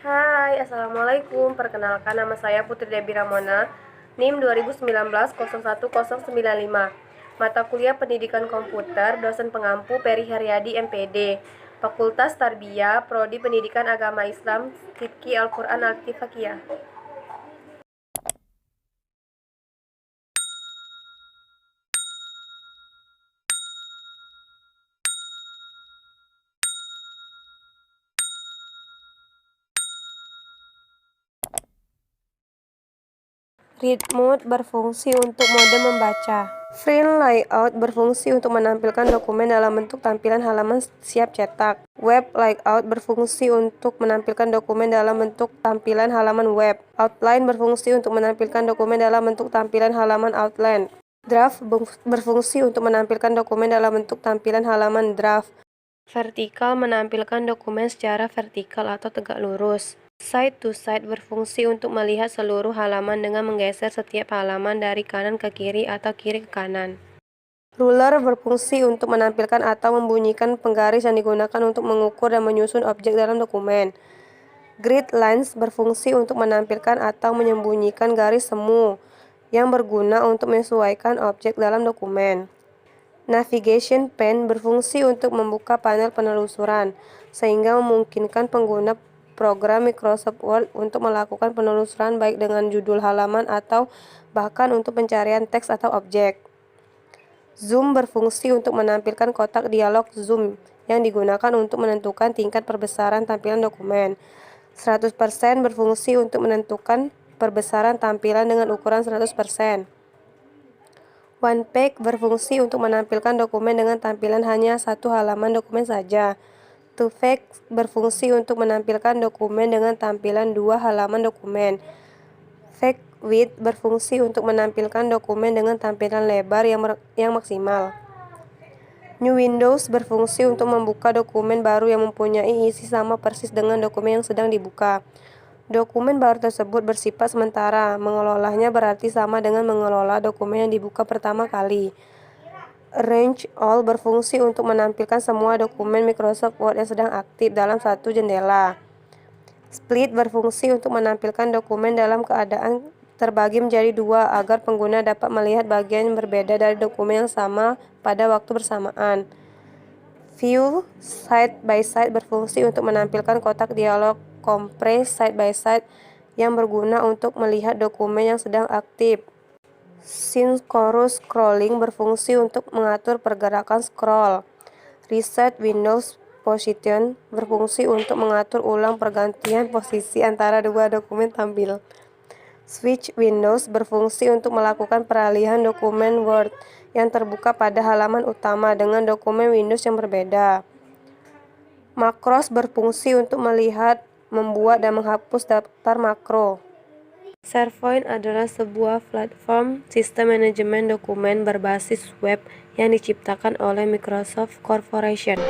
Hai, Assalamualaikum. Perkenalkan, nama saya Putri Debbie Ramona, NIM 2019 01 095. Mata kuliah Pendidikan Komputer, dosen pengampu Peri Haryadi MPD, Fakultas Tarbiyah, Prodi Pendidikan Agama Islam, Fikih Al-Quran Al-Tifakiyah. Read mode berfungsi untuk mode membaca. Free layout berfungsi untuk menampilkan dokumen dalam bentuk tampilan halaman siap cetak. Web layout berfungsi untuk menampilkan dokumen dalam bentuk tampilan halaman web. Outline berfungsi untuk menampilkan dokumen dalam bentuk tampilan halaman outline. Draft berfungsi untuk menampilkan dokumen dalam bentuk tampilan halaman draft. Vertikal menampilkan dokumen secara vertikal atau tegak lurus. Side to side berfungsi untuk melihat seluruh halaman dengan menggeser setiap halaman dari kanan ke kiri atau kiri ke kanan. Ruler berfungsi untuk menampilkan atau membunyikan penggaris yang digunakan untuk mengukur dan menyusun objek dalam dokumen. Grid lines berfungsi untuk menampilkan atau menyembunyikan garis semu yang berguna untuk menyesuaikan objek dalam dokumen. Navigation pane berfungsi untuk membuka panel penelusuran, sehingga memungkinkan pengguna program Microsoft Word untuk melakukan penelusuran baik dengan judul halaman atau bahkan untuk pencarian teks atau objek. Zoom berfungsi untuk menampilkan kotak dialog zoom yang digunakan untuk menentukan tingkat perbesaran tampilan dokumen. 100% berfungsi untuk menentukan perbesaran tampilan dengan ukuran 100%. One page berfungsi untuk menampilkan dokumen dengan tampilan hanya satu halaman dokumen saja. Two page berfungsi untuk menampilkan dokumen dengan tampilan dua halaman dokumen. Page width berfungsi untuk menampilkan dokumen dengan tampilan lebar yang maksimal. New Windows berfungsi untuk membuka dokumen baru yang mempunyai isi sama persis dengan dokumen yang sedang dibuka. Dokumen baru tersebut bersifat sementara. Mengelolanya berarti sama dengan mengelola dokumen yang dibuka pertama kali. Arrange All berfungsi untuk menampilkan semua dokumen Microsoft Word yang sedang aktif dalam satu jendela. Split berfungsi untuk menampilkan dokumen dalam keadaan terbagi menjadi dua agar pengguna dapat melihat bagian yang berbeda dari dokumen yang sama pada waktu bersamaan. View Side by Side berfungsi untuk menampilkan kotak dialog Compress Side by Side yang berguna untuk melihat dokumen yang sedang aktif. Synchronous Scrolling berfungsi untuk mengatur pergerakan scroll. Reset Windows Position berfungsi untuk mengatur ulang pergantian posisi antara dua dokumen tampil. Switch Windows berfungsi untuk melakukan peralihan dokumen Word yang terbuka pada halaman utama dengan dokumen Windows yang berbeda. Macros berfungsi untuk melihat, membuat, dan menghapus daftar makro. SharePoint adalah sebuah platform sistem manajemen dokumen berbasis web yang diciptakan oleh Microsoft Corporation.